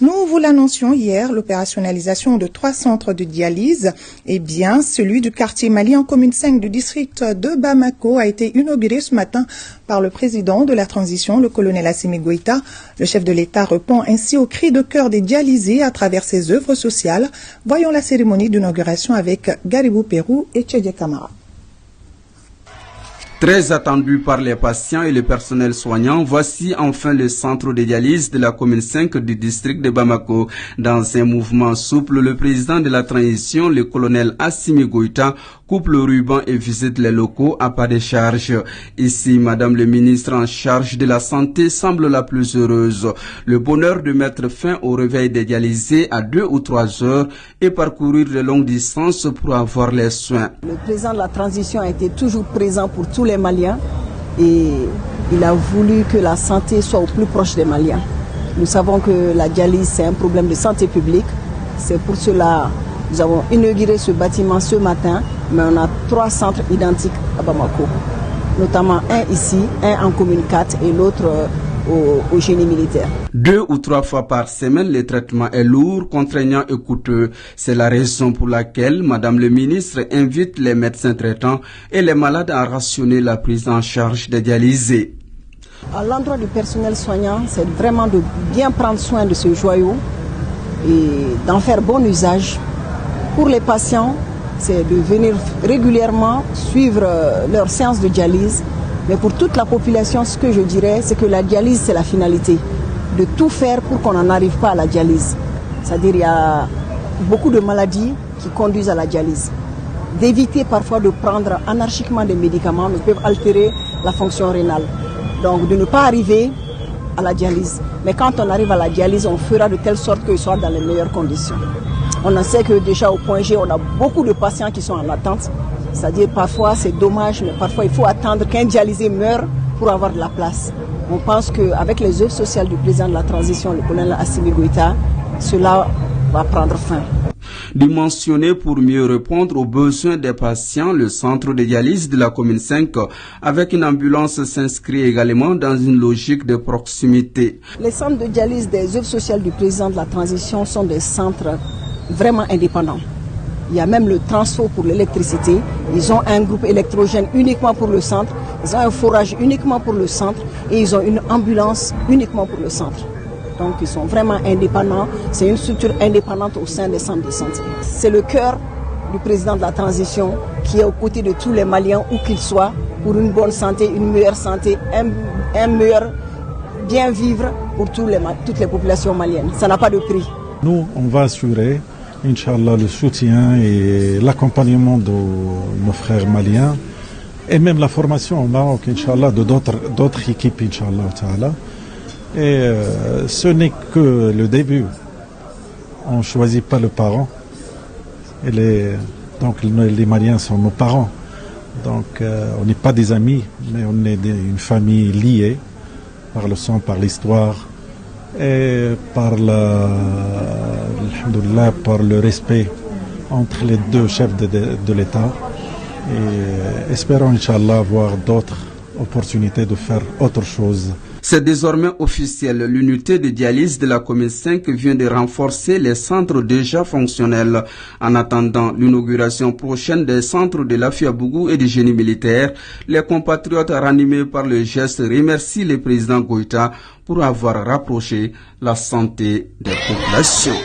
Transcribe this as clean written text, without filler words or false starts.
Nous vous l'annoncions hier, l'opérationnalisation de 3 centres de dialyse, celui du quartier Mali en commune 5 du district de Bamako a été inauguré ce matin par le président de la transition, le colonel Assimi Goïta. Le chef de l'État répond ainsi au cri de cœur des dialysés à travers ses œuvres sociales. Voyons la cérémonie d'inauguration avec Garibou Pérou et Tchédje Kamara. Très attendu par les patients et le personnel soignant, voici enfin le centre de dialyse de la commune 5 du district de Bamako. Dans un mouvement souple, le président de la transition, le colonel Assimi Goïta, coupe le ruban et visite les locaux à pas de charge. Ici, madame le ministre en charge de la santé semble la plus heureuse. Le bonheur de mettre fin au réveil des dialysés à 2 ou 3 heures et parcourir de longues distances pour avoir les soins. Le président de la transition a été toujours présent pour tous les Maliens et il a voulu que la santé soit au plus proche des Maliens. Nous savons que la dialyse, c'est un problème de santé publique. C'est pour cela que nous avons inauguré ce bâtiment ce matin, mais on a 3 centres identiques à Bamako, notamment un ici, un en commune 4 et l'autre au génie militaire. 2 ou 3 fois par semaine, le traitement est lourd, contraignant et coûteux. C'est la raison pour laquelle Madame le ministre invite les médecins traitants et les malades à rationner la prise en charge des dialysés. À l'endroit du personnel soignant, c'est vraiment de bien prendre soin de ce joyau et d'en faire bon usage. Pour les patients, c'est de venir régulièrement suivre leur séance de dialyse. Mais pour toute la population, ce que je dirais, c'est que la dialyse, c'est la finalité. De tout faire pour qu'on n'en arrive pas à la dialyse. C'est-à-dire qu'il y a beaucoup de maladies qui conduisent à la dialyse. D'éviter parfois de prendre anarchiquement des médicaments qui peuvent altérer la fonction rénale. Donc de ne pas arriver à la dialyse. Mais quand on arrive à la dialyse, on fera de telle sorte qu'ils soient dans les meilleures conditions. On en sait que déjà au point G, on a beaucoup de patients qui sont en attente. C'est-à-dire parfois c'est dommage, mais parfois il faut attendre qu'un dialysé meure pour avoir de la place. On pense qu'avec les œuvres sociales du président de la transition, le colonel Assimi Goïta, cela va prendre fin. Dimensionné pour mieux répondre aux besoins des patients, le centre de dialyse de la commune 5 avec une ambulance s'inscrit également dans une logique de proximité. Les centres de dialyse des œuvres sociales du président de la transition sont des centres vraiment indépendants. Il y a même le transfo pour l'électricité. Ils ont un groupe électrogène uniquement pour le centre. Ils ont un forage uniquement pour le centre. Et ils ont une ambulance uniquement pour le centre. Donc ils sont vraiment indépendants. C'est une structure indépendante au sein des centres de santé. C'est le cœur du président de la transition qui est aux côtés de tous les Maliens, où qu'ils soient, pour une bonne santé, une meilleure santé, un meilleur bien vivre pour toutes les populations maliennes. Ça n'a pas de prix. Nous, on va assurer Inch'Allah, le soutien et l'accompagnement de nos frères maliens et même la formation au Maroc, Inch'Allah, de d'autres équipes, Inch'Allah. Et ce n'est que le début. On ne choisit pas le parent. Donc les Maliens sont nos parents. Donc on n'est pas des amis, mais on est une famille liée par le sang, par l'histoire et par le respect entre les 2 chefs de l'État. Et espérons, Inch'Allah, avoir d'autres opportunités de faire autre chose. C'est désormais officiel. L'unité de dialyse de la commune 5 vient de renforcer les centres déjà fonctionnels. En attendant l'inauguration prochaine des centres de l'Afia-Bougou et du génie militaire, les compatriotes ranimés par le geste remercient le président Goïta pour avoir rapproché la santé des populations.